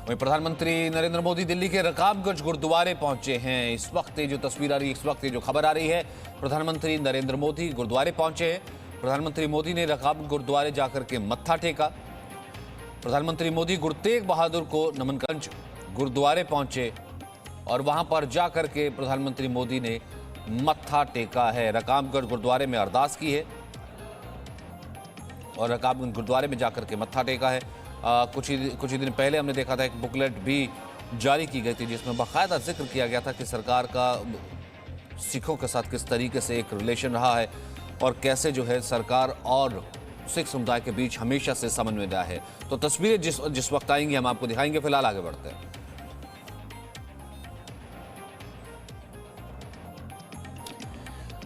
वहीं प्रधानमंत्री नरेंद्र मोदी दिल्ली के रकाबगंज गुरुद्वारे पहुंचे हैं। इस वक्त ये जो तस्वीर आ रही है, इस वक्त ये जो खबर आ रही है, प्रधानमंत्री नरेंद्र मोदी गुरुद्वारे पहुंचे हैं। प्रधानमंत्री मोदी ने रकाबगंज गुरुद्वारे जाकर के मत्था टेका। प्रधानमंत्री मोदी गुरु तेग बहादुर को नमन करने गुरुद्वारे पहुंचे और वहां पर जाकर के प्रधानमंत्री मोदी ने मत्था टेका है। रकाबगंज गुरुद्वारे में अरदास की है और रकाबगंज गुरुद्वारे में जाकर के मत्था टेका है। कुछ ही दिन पहले हमने देखा था एक बुकलेट भी जारी की गई थी जिसमें बाकायदा जिक्र किया गया था कि सरकार का सिखों के साथ किस तरीके से एक रिलेशन रहा है और कैसे जो है सरकार और सिख समुदाय के बीच हमेशा से समन्वय रहा है। तो तस्वीरें जिस वक्त आएंगी हम आपको दिखाएंगे। फिलहाल आगे बढ़ते हैं।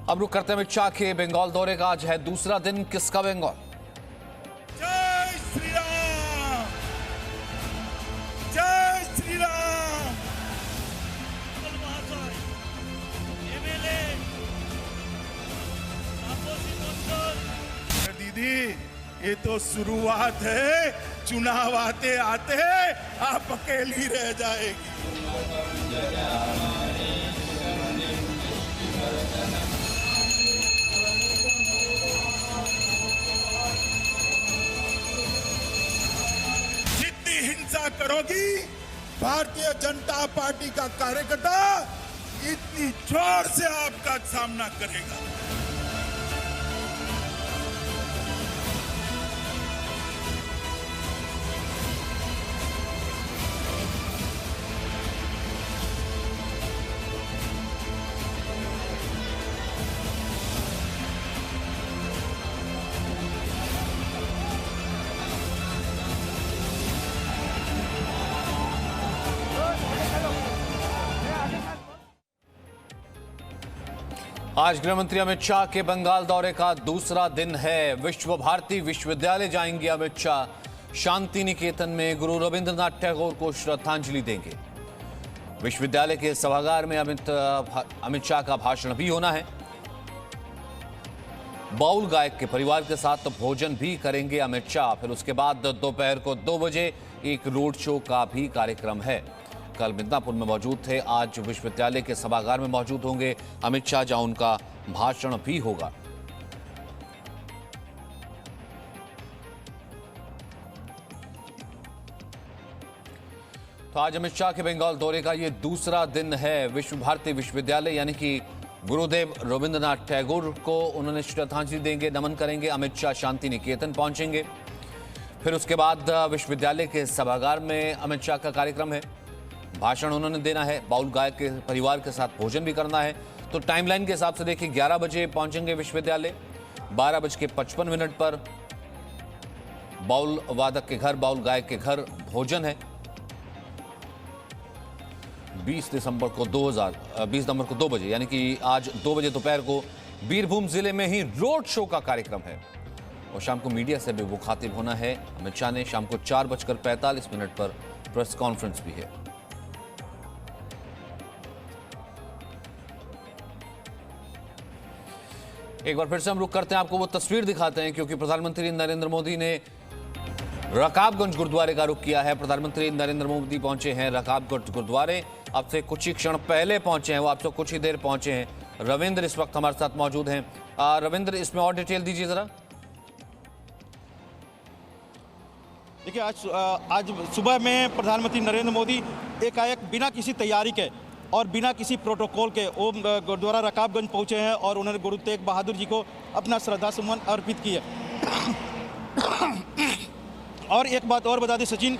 अब रुक करते हैं अमित शाह के बंगाल दौरे का। आज है दूसरा दिन। किसका बंगाल? जय श्री राम, जय श्री राम। दीदी, ये तो शुरुआत है, चुनाव आते आते आप अकेली रह जाएगी। हिंसा करोगी भारतीय जनता पार्टी का कार्यकर्ता इतनी जोर से आपका सामना करेगा। आज गृहमंत्री अमित शाह के बंगाल दौरे का दूसरा दिन है। विश्व भारती विश्वविद्यालय जाएंगे अमित शाह। शांति निकेतन में गुरु रविंद्रनाथ टैगोर को श्रद्धांजलि देंगे। विश्वविद्यालय के सभागार में अमित शाह का भाषण भी होना है। बाउल गायक के परिवार के साथ भोजन भी करेंगे अमित शाह। फिर उसके बाद दोपहर को 2 बजे एक रोड शो का भी कार्यक्रम है। कल मिदनापुर में मौजूद थे, आज विश्वविद्यालय के सभागार में मौजूद होंगे अमित शाह, जहां उनका भाषण भी होगा। तो आज अमित शाह के बंगाल दौरे का ये दूसरा दिन है। विश्व भारती विश्वविद्यालय यानी कि गुरुदेव रविंद्रनाथ टैगोर को उन्होंने श्रद्धांजलि देंगे, नमन करेंगे। अमित शाह शांति निकेतन पहुंचेंगे। फिर उसके बाद विश्वविद्यालय के सभागार में अमित शाह का कार्यक्रम है, भाषण उन्होंने देना है। बाउल गायक के परिवार के साथ भोजन भी करना है। तो टाइमलाइन के हिसाब से देखिए 11 बजे पहुंचेंगे विश्वविद्यालय। 12:55 पर बाउल वादक के घर, बाउल गायक के घर भोजन है। 20 नवंबर को 2 बजे यानी कि आज 2 बजे दोपहर को बीरभूम जिले में ही रोड शो का कार्यक्रम है और शाम को मीडिया से भी मुखातिब होना है अमित शाह ने। शाम को 4:45 पर प्रेस कॉन्फ्रेंस भी है। एक बार फिर से हम रुक करते हैं, आपको वो तस्वीर दिखाते हैं क्योंकि प्रधानमंत्री नरेंद्र मोदी ने रकाबगंज गुरुद्वारे का रुख किया है। प्रधानमंत्री नरेंद्र मोदी पहुंचे हैं रकाबगंज गुरुद्वारे। अब से कुछ ही क्षण पहले पहुंचे हैं वो, अब से कुछ ही देर पहुंचे हैं। रविंद्र इस वक्त हमारे साथ मौजूद हैं। रविंद्र, इसमें और डिटेल दीजिए जरा। देखिए, आज सुबह में प्रधानमंत्री नरेंद्र मोदी एकाएक बिना किसी तैयारी के और बिना किसी प्रोटोकॉल के ओम गुरुद्वारा रकाबगंज पहुंचे हैं और उन्होंने गुरु तेग बहादुर जी को अपना श्रद्धा सुमन अर्पित किए। और एक बात और बता दें सचिन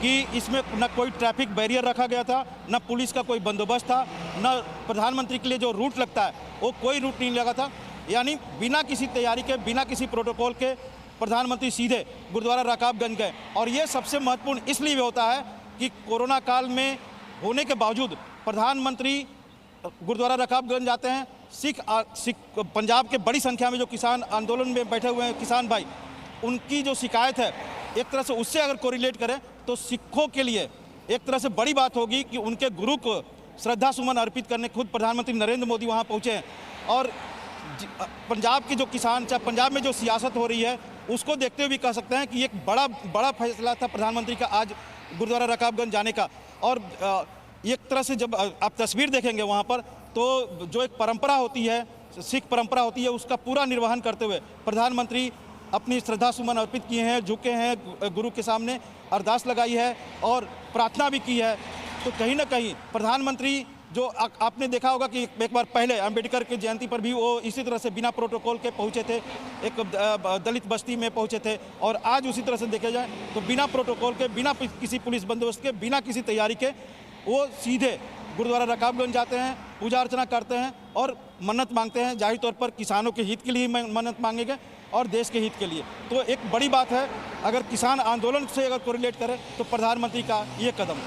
कि इसमें न कोई ट्रैफिक बैरियर रखा गया था, न पुलिस का कोई बंदोबस्त था, न प्रधानमंत्री के लिए जो रूट लगता है वो कोई रूट नहीं लगा था। यानी बिना किसी तैयारी के, बिना किसी प्रोटोकॉल के प्रधानमंत्री सीधे गुरुद्वारा रकाबगंज गए। और ये सबसे महत्वपूर्ण इसलिए होता है कि कोरोना काल में होने के बावजूद प्रधानमंत्री गुरुद्वारा रकाबगंज जाते हैं। सिख पंजाब के बड़ी संख्या में जो किसान आंदोलन में बैठे हुए हैं किसान भाई, उनकी जो शिकायत है एक तरह से उससे अगर कोरिलेट करें तो सिखों के लिए एक तरह से बड़ी बात होगी कि उनके गुरु को श्रद्धा सुमन अर्पित करने खुद प्रधानमंत्री नरेंद्र मोदी वहां पहुंचे हैं। और पंजाब के जो किसान, चाहे पंजाब में जो सियासत हो रही है, उसको देखते हुए भी कह सकते हैं कि एक बड़ा फैसला था प्रधानमंत्री का आज गुरुद्वारा रकाबगंज जाने का। और एक तरह से जब आप तस्वीर देखेंगे वहाँ पर, तो जो एक परंपरा होती है, सिख परंपरा होती है, उसका पूरा निर्वहन करते हुए प्रधानमंत्री अपनी श्रद्धा सुमन अर्पित किए हैं, झुके हैं गुरु के सामने, अरदास लगाई है और प्रार्थना भी की है। तो कहीं ना कहीं प्रधानमंत्री जो आपने देखा होगा कि एक बार पहले अंबेडकर की जयंती पर भी वो इसी तरह से बिना प्रोटोकॉल के पहुंचे थे, एक दलित बस्ती में पहुंचे थे। और आज उसी तरह से देखा जाए तो बिना प्रोटोकॉल के, बिना किसी पुलिस बंदोबस्त के, बिना किसी तैयारी के वो सीधे गुरुद्वारा रकाबगंज जाते हैं, पूजा अर्चना करते हैं और मन्नत मांगते हैं। जाहिर तौर पर किसानों के हित के लिए मन्नत मांगेंगे और देश के हित के लिए। तो एक बड़ी बात है, अगर किसान आंदोलन से अगर कोरिलेट करें तो प्रधानमंत्री का ये कदम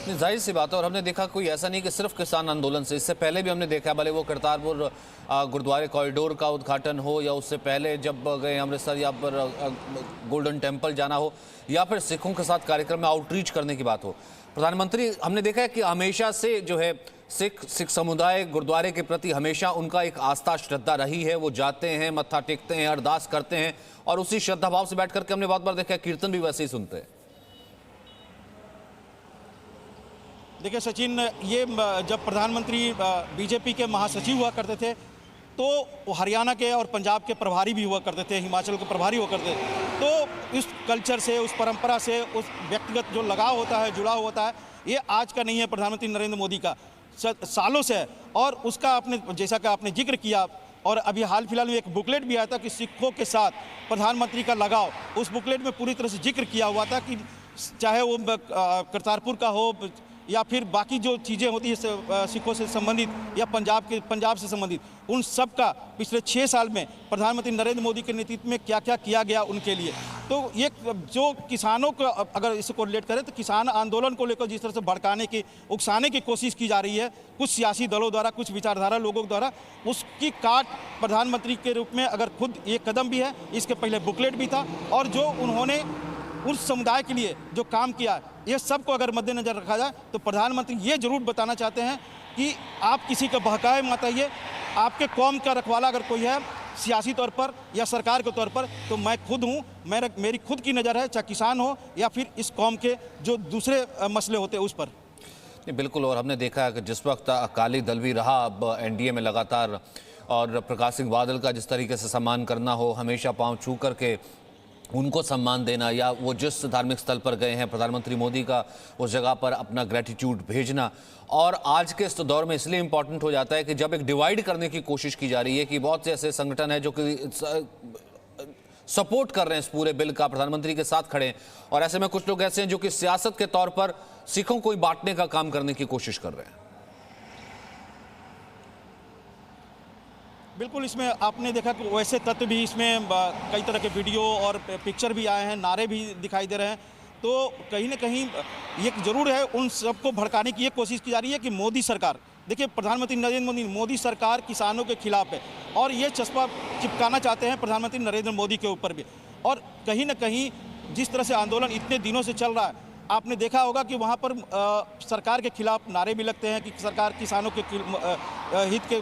नहीं, जाहिर सी बात है। और हमने देखा कोई ऐसा नहीं कि सिर्फ किसान आंदोलन से, इससे पहले भी हमने देखा, भले वो करतारपुर गुरुद्वारे कॉरिडोर का उद्घाटन हो, या उससे पहले जब गए अमृतसर या पर गोल्डन टेम्पल जाना हो, या फिर सिखों के साथ कार्यक्रम में आउटरीच करने की बात हो, प्रधानमंत्री हमने देखा है कि हमेशा से जो है सिख समुदाय गुरुद्वारे के प्रति हमेशा उनका एक आस्था श्रद्धा रही है। वो जाते हैं, मत्था टेकते हैं, अरदास करते हैं और उसी श्रद्धा भाव से बैठ करके हमने बहुत बार देखा है कीर्तन भी वैसे ही सुनते हैं। देखिए सचिन, ये जब प्रधानमंत्री बीजेपी के महासचिव हुआ करते थे तो वो हरियाणा के और पंजाब के प्रभारी भी हुआ करते थे, हिमाचल के प्रभारी हुआ करते थे। तो इस कल्चर से, उस परंपरा से, उस व्यक्तिगत जो लगाव होता है, जुड़ाव होता है, ये आज का नहीं है, प्रधानमंत्री नरेंद्र मोदी का सालों से है। और उसका आपने, जैसा कि आपने जिक्र किया, और अभी हाल फिलहाल में एक बुकलेट भी आया था कि सिखों के साथ प्रधानमंत्री का लगाव, उस बुकलेट में पूरी तरह से जिक्र किया हुआ था कि चाहे वो करतारपुर का हो या फिर बाकी जो चीज़ें होती है सिखों से संबंधित या पंजाब से संबंधित, उन सब का पिछले 6 साल में प्रधानमंत्री नरेंद्र मोदी के नेतृत्व में क्या क्या किया गया उनके लिए। तो ये जो किसानों को अगर इसको रिलेट करें तो किसान आंदोलन को लेकर जिस तरह से भड़काने की, उकसाने की कोशिश की जा रही है कुछ सियासी दलों द्वारा, कुछ विचारधारा लोगों द्वारा, उसकी काट प्रधानमंत्री के रूप में अगर खुद ये कदम भी है, इसके पहले बुकलेट भी था, और जो उन्होंने उस समुदाय के लिए जो काम किया, ये सब को अगर मद्देनजर रखा जाए तो प्रधानमंत्री ये जरूर बताना चाहते हैं कि आप किसी का बहकाए मत आइए। आपके कौम का रखवाला अगर कोई है सियासी तौर पर या सरकार के तौर पर, तो मैं खुद हूँ, मेरी खुद की नज़र है, चाहे किसान हो या फिर इस कौम के जो दूसरे मसले होते हैं उस पर। नहीं, बिल्कुल। और हमने देखा कि जिस वक्त अकाली दल भी रहा, अब एनडीए में लगातार, और प्रकाश सिंह बादल का जिस तरीके से सम्मान करना हो, हमेशा पाँव छू करके उनको सम्मान देना, या वो जिस धार्मिक स्थल पर गए हैं प्रधानमंत्री मोदी का उस जगह पर अपना ग्रेटिट्यूड भेजना। और आज के इस दौर में इसलिए इम्पॉर्टेंट हो जाता है कि जब एक डिवाइड करने की कोशिश की जा रही है कि बहुत से ऐसे संगठन हैं जो कि सपोर्ट कर रहे हैं इस पूरे बिल का, प्रधानमंत्री के साथ खड़े हैं, और ऐसे में कुछ लोग ऐसे हैं जो कि सियासत के तौर पर सिखों को बांटने का काम करने की कोशिश कर रहे हैं। बिल्कुल, इसमें आपने देखा कि वैसे तत्व भी इसमें कई तरह के वीडियो और पिक्चर भी आए हैं, नारे भी दिखाई दे रहे हैं। तो कहीं ना कहीं ये जरूर है, उन सबको भड़काने की ये कोशिश की जा रही है कि मोदी सरकार, देखिए प्रधानमंत्री नरेंद्र मोदी सरकार किसानों के खिलाफ है, और ये चस्पा चिपकाना चाहते हैं प्रधानमंत्री नरेंद्र मोदी के ऊपर भी। और कहीं ना कहीं जिस तरह से आंदोलन इतने दिनों से चल रहा है, आपने देखा होगा कि वहाँ पर सरकार के खिलाफ नारे भी लगते हैं कि सरकार किसानों के हित के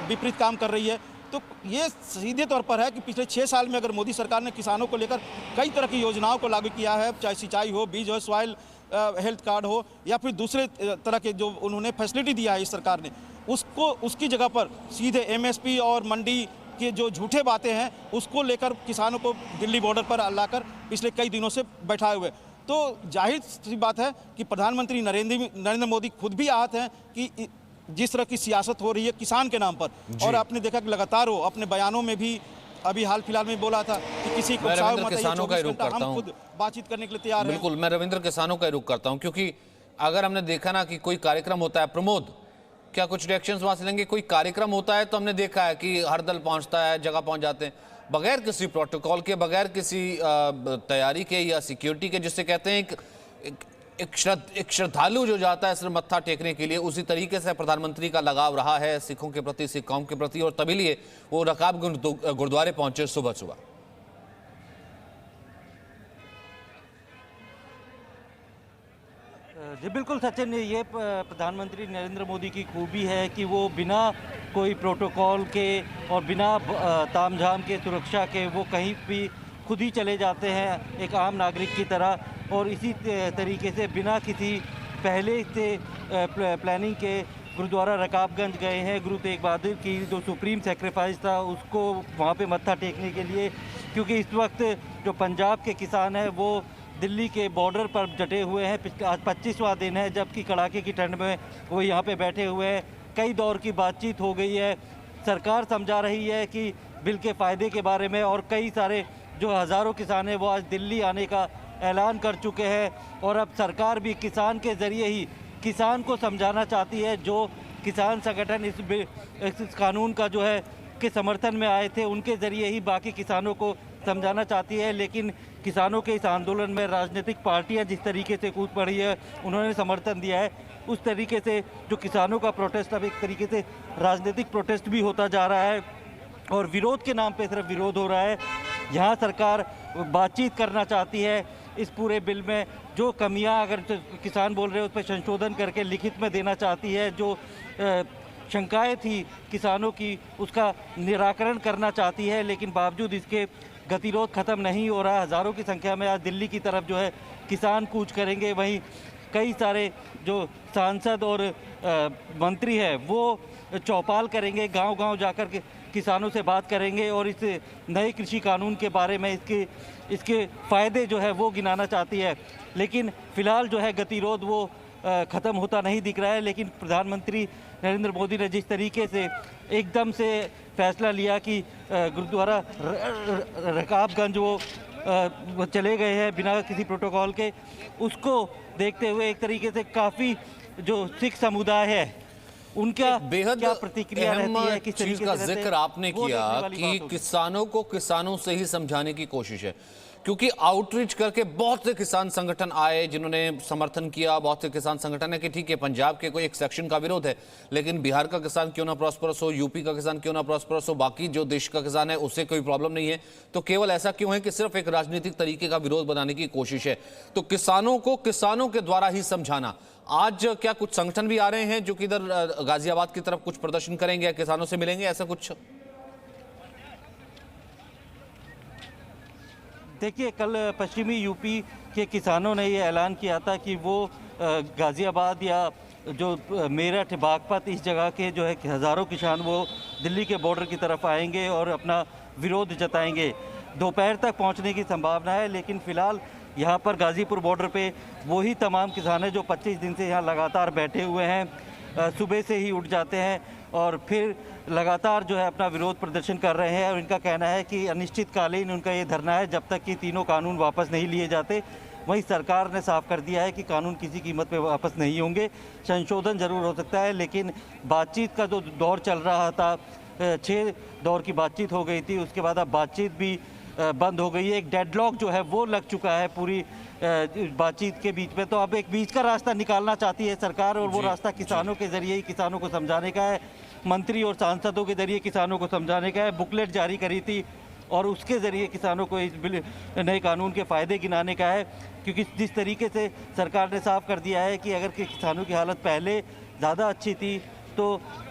विपरीत काम कर रही है। तो ये सीधे तौर पर है कि पिछले 6 साल में अगर मोदी सरकार ने किसानों को लेकर कई तरह की योजनाओं को लागू किया है, चाहे सिंचाई हो, बीज हो, सॉइल हेल्थ कार्ड हो, या फिर दूसरे तरह के जो उन्होंने फैसिलिटी दिया है इस सरकार ने, उसकी जगह पर सीधे MSP और मंडी के जो झूठे बातें हैं उसको लेकर किसानों को दिल्ली बॉर्डर पर लाकर पिछले कई दिनों से बैठाए हुए। तो जाहिर सी बात है कि प्रधानमंत्री नरेंद्र मोदी खुद भी आहत हैं कि जिस तरह की सियासत हो रही है किसान के नाम पर। और आपने देखा कि लगातार वो अपने बयानों में भी अभी हाल फिलहाल में बोला था कि किसी को किसानों का रुख करता हूं, खुद बातचीत करने के लिए तैयार हैं। बिल्कुल, मैं रविंद्र किसानों का रुख करता हूं, क्योंकि अगर हमने देखा ना कि कोई कार्यक्रम होता है, प्रमोद क्या कुछ रिएक्शंस वहां से लेंगे, कोई कार्यक्रम होता है तो हमने देखा है कि हर दल पहुंचता है, जगह पहुंच जाते हैं, बगैर किसी प्रोटोकॉल के, बगैर किसी तैयारी के या सिक्योरिटी के, जिससे कहते हैं एक श्रद्धालु जो जाता है सिर्फ मत्था टेकने के लिए, उसी तरीके से प्रधानमंत्री का लगाव रहा है सिखों के प्रति, सिख कौम के प्रति, और तभी लिए वो रकाबगंज गुरुद्वारे पहुंचे सुबह सुबह। जी बिल्कुल सचिन, ये प्रधानमंत्री नरेंद्र मोदी की खूबी है कि वो बिना कोई प्रोटोकॉल के और बिना तामझाम के, सुरक्षा के, वो कहीं भी खुद ही चले जाते हैं एक आम नागरिक की तरह। और इसी तरीके से बिना किसी पहले से प्लानिंग के गुरुद्वारा रकाबगंज गए हैं गुरु तेग बहादुर की जो सुप्रीम सेक्रीफाइस था उसको वहाँ पे मत्था टेकने के लिए, क्योंकि इस वक्त जो पंजाब के किसान हैं वो दिल्ली के बॉर्डर पर डटे हुए हैं। आज 25वां दिन है जबकि कड़ाके की ठंड में वो यहाँ पे बैठे हुए हैं। कई दौर की बातचीत हो गई है, सरकार समझा रही है कि बिल के फ़ायदे के बारे में, और कई सारे जो हज़ारों किसान हैं वो आज दिल्ली आने का ऐलान कर चुके हैं। और अब सरकार भी किसान के ज़रिए ही किसान को समझाना चाहती है। जो किसान संगठन इस कानून का जो है के समर्थन में आए थे उनके ज़रिए ही बाकी किसानों को समझाना चाहती है। लेकिन किसानों के इस आंदोलन में राजनीतिक पार्टियां जिस तरीके से कूद पड़ी है, उन्होंने समर्थन दिया है, उस तरीके से जो किसानों का प्रोटेस्ट अब एक तरीके से राजनीतिक प्रोटेस्ट भी होता जा रहा है और विरोध के नाम पे सिर्फ विरोध हो रहा है। यहाँ सरकार बातचीत करना चाहती है इस पूरे बिल में, जो कमियां अगर किसान बोल रहे हैं उस पर संशोधन करके लिखित में देना चाहती है, जो शंकाएं थी किसानों की उसका निराकरण करना चाहती है। लेकिन बावजूद इसके गतिरोध ख़त्म नहीं हो रहा। हज़ारों की संख्या में आज दिल्ली की तरफ जो है किसान कूच करेंगे। वहीं कई सारे जो सांसद और मंत्री हैं वो चौपाल करेंगे, गांव-गांव जाकर के किसानों से बात करेंगे और इस नए कृषि कानून के बारे में इसके फ़ायदे जो है वो गिनाना चाहती है। लेकिन फ़िलहाल जो है गतिरोध वो ख़त्म होता नहीं दिख रहा है। लेकिन प्रधानमंत्री नरेंद्र मोदी ने जिस तरीके से एकदम से फैसला लिया कि गुरुद्वारा रकाबगंज वो चले गए हैं बिना किसी प्रोटोकॉल के, उसको देखते हुए एक तरीके से काफ़ी जो सिख समुदाय है उनका बेहद क्या प्रतिक्रिया रहती है, किस चीज तरीके का से रहते हैं, जिक्र आपने वो किया देखने वाली कि बात होगी। किसानों को किसानों से ही समझाने की कोशिश है, क्योंकि आउटरीच करके बहुत से किसान संगठन आए जिन्होंने समर्थन किया। बहुत से किसान संगठन है कि ठीक है पंजाब के कोई एक सेक्शन का विरोध है, लेकिन बिहार का किसान क्यों ना प्रॉस्परस हो, यूपी का किसान क्यों ना प्रॉस्परस हो, बाकी जो देश का किसान है उससे कोई प्रॉब्लम नहीं है। तो केवल ऐसा क्यों है कि सिर्फ एक राजनीतिक तरीके का विरोध बनाने की कोशिश है। तो किसानों को किसानों के द्वारा ही समझाना। आज क्या कुछ संगठन भी आ रहे हैं जो कि इधर गाजियाबाद की तरफ कुछ प्रदर्शन करेंगे या किसानों से मिलेंगे, ऐसा कुछ? देखिए, कल पश्चिमी यूपी के किसानों ने ये ऐलान किया था कि वो गाज़ियाबाद या जो मेरठ बागपत इस जगह के जो है हज़ारों किसान वो दिल्ली के बॉर्डर की तरफ आएंगे और अपना विरोध जताएंगे। दोपहर तक पहुंचने की संभावना है, लेकिन फ़िलहाल यहाँ पर गाज़ीपुर बॉर्डर पे वही तमाम किसान हैं जो 25 दिन से यहाँ लगातार बैठे हुए हैं। सुबह से ही उठ जाते हैं और फिर लगातार जो है अपना विरोध प्रदर्शन कर रहे हैं और इनका कहना है कि अनिश्चितकालीन उनका ये धरना है जब तक कि तीनों कानून वापस नहीं लिए जाते। वहीं सरकार ने साफ कर दिया है कि कानून किसी कीमत पे वापस नहीं होंगे, संशोधन ज़रूर हो सकता है। लेकिन बातचीत का जो दौर चल रहा था, 6 दौर की बातचीत हो गई थी, उसके बाद अब बातचीत भी बंद हो गई है। एक डेडलॉक जो है वो लग चुका है पूरी बातचीत के बीच में। तो अब एक बीच का रास्ता निकालना चाहती है सरकार और वो रास्ता किसानों के ज़रिए ही किसानों को समझाने का है, मंत्री और सांसदों के ज़रिए किसानों को समझाने का है। बुकलेट जारी करी थी और उसके ज़रिए किसानों को इस नए कानून के फ़ायदे गिनाने का है, क्योंकि जिस तरीके से सरकार ने साफ कर दिया है कि अगर किसानों की हालत पहले ज़्यादा अच्छी थी तो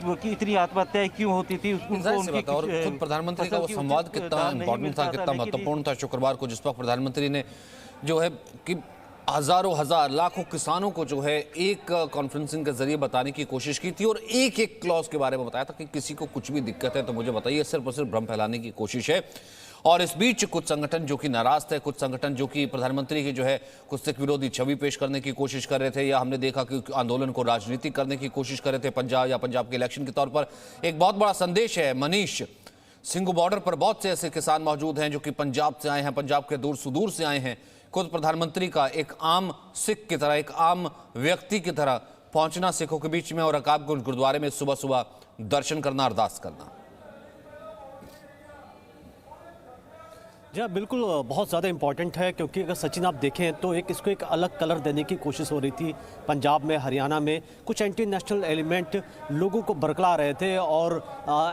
कि इतनी आत्महत्याएं क्यों होती थी, और खुद प्रधानमंत्री का वो संवाद कितना इंपॉर्टेंट था, कितना महत्वपूर्ण था शुक्रवार को, जिस वक्त प्रधानमंत्री ने जो है कि हजारों हजार लाखों किसानों को जो है एक कॉन्फ्रेंसिंग के जरिए बताने की कोशिश की थी और एक एक क्लॉज के बारे में बताया था कि किसी को कुछ भी दिक्कत है तो मुझे बताइए, सिर्फ और सिर्फ भ्रम फैलाने की कोशिश है। और इस बीच कुछ संगठन जो कि नाराज थे, कुछ संगठन जो कि प्रधानमंत्री की जो है कुछ सिख विरोधी छवि पेश करने की कोशिश कर रहे थे, या हमने देखा कि आंदोलन को राजनीतिक करने की कोशिश कर रहे थे पंजाब या पंजाब के इलेक्शन के तौर पर। एक बहुत बड़ा संदेश है मनीष, सिंघू बॉर्डर पर बहुत से ऐसे किसान मौजूद हैं जो कि पंजाब से आए हैं, पंजाब के दूर सुदूर से आए हैं। खुद प्रधानमंत्री का एक आम सिख की तरह, एक आम व्यक्ति की तरह पहुंचना सिखों के बीच में और रकाबगंज गुरुद्वारे में सुबह सुबह दर्शन करना, अरदास करना। जी हाँ, बिल्कुल बहुत ज़्यादा इम्पॉर्टेंट है, क्योंकि अगर सचिन आप देखें तो इसको एक अलग कलर देने की कोशिश हो रही थी। पंजाब में, हरियाणा में कुछ एंटी नेशनल एलिमेंट लोगों को बरकला रहे थे और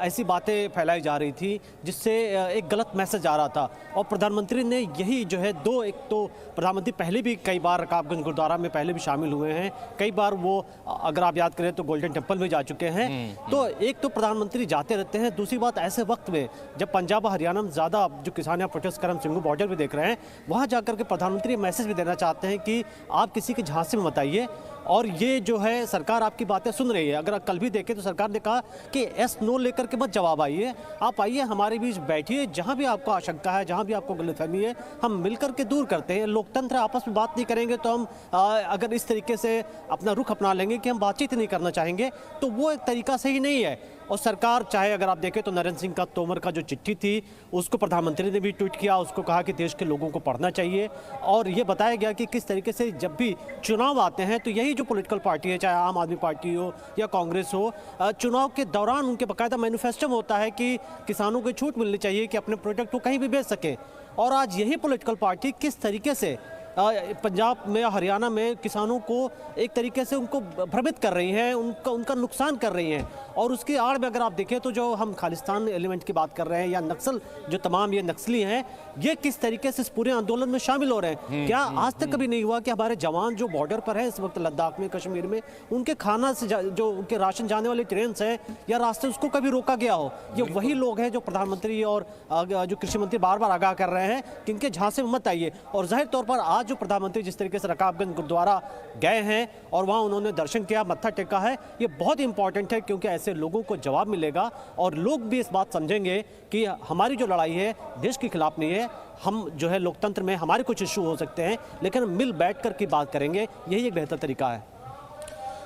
ऐसी बातें फैलाई जा रही थी जिससे एक गलत मैसेज आ रहा था। और प्रधानमंत्री ने यही जो है एक तो प्रधानमंत्री पहले भी कई बार रकाबगंज गुरुद्वारा में पहले भी शामिल हुए हैं, कई बार वो अगर आप याद करें तो गोल्डन टेम्पल में जा चुके हैं। तो एक तो प्रधानमंत्री जाते रहते हैं, दूसरी बात ऐसे वक्त में जब पंजाब हरियाणा में ज़्यादा जो किसान यहाँ जिसका हम सिंघू बॉर्डर भी देख रहे हैं, वहाँ जाकर के प्रधानमंत्री मैसेज भी देना चाहते हैं कि आप किसी के झांसे में मत आइए। और ये जो है सरकार आपकी बातें सुन रही है। अगर कल भी देखें तो सरकार ने कहा कि एस नो लेकर के मत जवाब आइए, आप आइए हमारे बीच बैठिए, जहाँ भी आपको आशंका है, जहाँ भी आपको गलतफहमी है, हम मिलकर के दूर करते हैं। लोकतंत्र, आपस में बात नहीं करेंगे तो हम अगर इस तरीके से अपना रुख अपना लेंगे कि हम बातचीत नहीं करना चाहेंगे, तो वो एक तरीका सही नहीं है। और सरकार चाहे, अगर आप देखें तो नरेंद्र सिंह तोमर का जो चिट्ठी थी उसको प्रधानमंत्री ने भी ट्वीट किया, उसको कहा कि देश के लोगों को पढ़ना चाहिए। और ये बताया गया कि किस तरीके से जब भी चुनाव आते हैं तो यही जो पॉलिटिकल पार्टी है, चाहे आम आदमी पार्टी हो या कांग्रेस हो, चुनाव के दौरान उनके बाकायदा मैनिफेस्टो में होता है कि किसानों को छूट मिलनी चाहिए कि अपने प्रोडक्ट को कहीं भी बेच सकें। और आज यही पॉलिटिकल पार्टी किस तरीके से पंजाब में, हरियाणा में किसानों को एक तरीके से उनको भ्रमित कर रही हैं, उनका नुकसान कर रही हैं। और उसकी आड़ में अगर आप देखें तो जो हम खालिस्तान एलिमेंट की बात कर रहे हैं या नक्सल, जो तमाम ये नक्सली हैं, ये किस तरीके से इस पूरे आंदोलन में शामिल हो रहे हैं। क्या आज तक कभी नहीं हुआ कि हमारे जवान जो बॉर्डर पर है इस वक्त लद्दाख में, कश्मीर में, उनके खाना से जो उनके राशन जाने वाली ट्रेन है या रास्ते, उसको कभी रोका गया हो? ये वही लोग हैं जो प्रधानमंत्री और जो कृषि मंत्री बार बार आगाह कर रहे हैं कि इनके झांसे में मत आइए। और जाहिर तौर पर आज जो प्रधानमंत्री जिस तरीके से रकाबगंज गुरुद्वारा गए हैं और वहाँ उन्होंने दर्शन किया, मत्था टेका है, ये बहुत इंपॉर्टेंट है, क्योंकि ऐसे लोगों को जवाब मिलेगा और लोग भी इस बात समझेंगे कि हमारी जो लड़ाई है देश के खिलाफ नहीं है। हम जो है लोकतंत्र में हमारे कुछ इशू हो सकते हैं, लेकिन मिल बैठ कर की बात करेंगे, यही एक बेहतर तरीका है।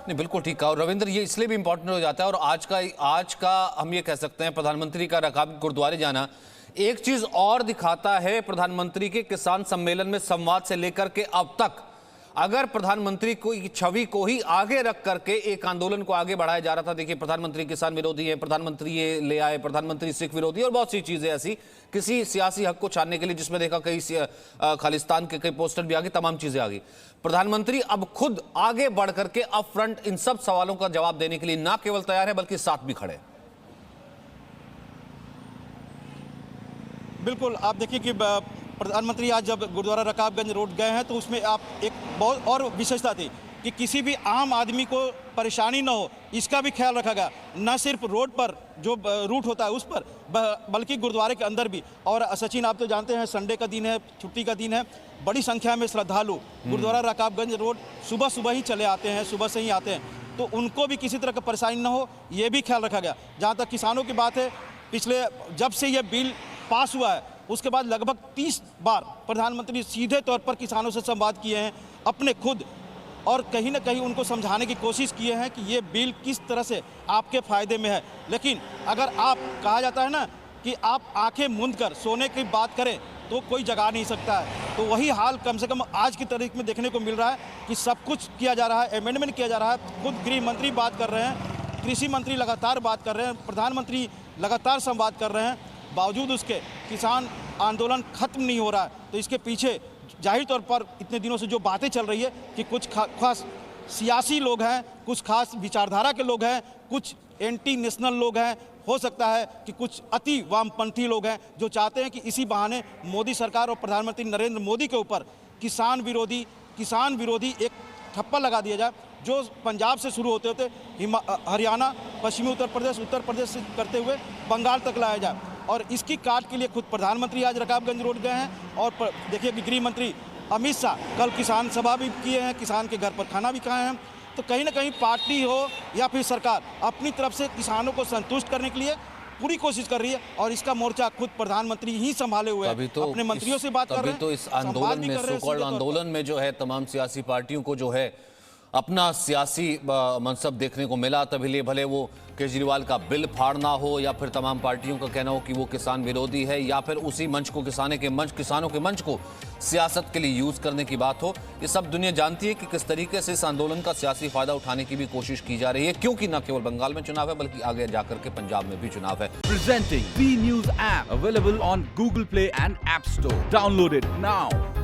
नहीं, बिल्कुल ठीक कहा। और रविंद्र, ये इसलिए भी इंपॉर्टेंट हो जाता है, और आज का हम ये कह सकते हैं प्रधानमंत्री का रकाबगंज गुरुद्वारे जाना एक चीज और दिखाता है प्रधानमंत्री के किसान सम्मेलन में संवाद से लेकर के अब तक। अगर प्रधानमंत्री को छवि को ही आगे रख करके एक आंदोलन को आगे बढ़ाया जा रहा था, देखिए प्रधानमंत्री किसान विरोधी है, प्रधानमंत्री ये ले आए, प्रधानमंत्री सिख विरोधी, और बहुत सी चीजें ऐसी किसी सियासी हक को छानने के लिए, जिसमें देखा कई खालिस्तान के कई पोस्टर भी आ गए, तमाम चीजें आ गई। प्रधानमंत्री अब खुद आगे बढ़ करके अप फ्रंट इन सब सवालों का जवाब देने के लिए ना केवल तैयार है बल्कि साथ भी खड़े। बिल्कुल, आप देखिए कि प्रधानमंत्री आज जब गुरुद्वारा रकाबगंज रोड गए हैं तो उसमें आप एक बहुत और विशेषता थी कि किसी भी आम आदमी को परेशानी ना हो, इसका भी ख्याल रखा गया। न सिर्फ रोड पर जो रूट होता है उस पर, बल्कि गुरुद्वारे के अंदर भी। और सचिन, आप तो जानते हैं संडे का दिन है, छुट्टी का दिन है, बड़ी संख्या में श्रद्धालु गुरुद्वारा रकाबगंज रोड सुबह सुबह ही चले आते हैं, सुबह से ही आते हैं, तो उनको भी किसी तरह की परेशानी ना हो, ये भी ख्याल रखा गया। जहाँ तक किसानों की बात है, पिछले जब से ये बिल पास हुआ है उसके बाद लगभग 30 बार प्रधानमंत्री सीधे तौर पर किसानों से संवाद किए हैं अपने खुद, और कहीं ना कहीं उनको समझाने की कोशिश किए हैं कि ये बिल किस तरह से आपके फ़ायदे में है। लेकिन अगर आप, कहा जाता है ना कि आप आंखें मूंद कर सोने की बात करें तो कोई जगा नहीं सकता है, तो वही हाल कम से कम आज की तारीख में देखने को मिल रहा है कि सब कुछ किया जा रहा है, अमेंडमेंट किया जा रहा है, खुद गृह मंत्री बात कर रहे हैं, कृषि मंत्री लगातार बात कर रहे हैं, प्रधानमंत्री लगातार संवाद कर रहे हैं, बावजूद उसके किसान आंदोलन खत्म नहीं हो रहा है। तो इसके पीछे जाहिर तौर पर इतने दिनों से जो बातें चल रही है कि कुछ खास सियासी लोग हैं, कुछ खास विचारधारा के लोग हैं, कुछ एंटी नेशनल लोग हैं, हो सकता है कि कुछ अति वामपंथी लोग हैं जो चाहते हैं कि इसी बहाने मोदी सरकार और प्रधानमंत्री नरेंद्र मोदी के ऊपर किसान विरोधी एक ठप्पा लगा दिया जाए, जो पंजाब से शुरू होते होते हरियाणा, पश्चिमी उत्तर प्रदेश से करते हुए बंगाल तक लाया जाए। और इसकी काट के लिए खुद प्रधानमंत्री आज रकाबगंज रोड गए हैं। और देखिए कि गृह मंत्री अमित शाह कल किसान सभा भी किए हैं, किसान के घर पर खाना भी खाए हैं। तो कहीं ना कहीं पार्टी हो या फिर सरकार अपनी तरफ से किसानों को संतुष्ट करने के लिए पूरी कोशिश कर रही है, और इसका मोर्चा खुद प्रधानमंत्री ही संभाले हुए हैं, अपने मंत्रियों से बात कर रहे हैं। तो इस आंदोलन में, सो-कॉल्ड आंदोलन में जो है तमाम सियासी पार्टियों को जो है अपना सियासी मनसब देखने को मिला। तभी भले वो केजरीवाल का बिल फाड़ना हो या फिर तमाम पार्टियों का कहना हो कि वो किसान विरोधी है, या फिर उसी मंच को किसानों के मंच को सियासत के लिए यूज करने की बात हो, ये सब दुनिया जानती है कि किस तरीके से इस आंदोलन का सियासी फायदा उठाने की भी कोशिश की जा रही है, क्योंकि न केवल बंगाल में चुनाव है बल्कि आगे जाकर के पंजाब में भी चुनाव है। Presenting B News app available on Google Play and App Store. Download it now.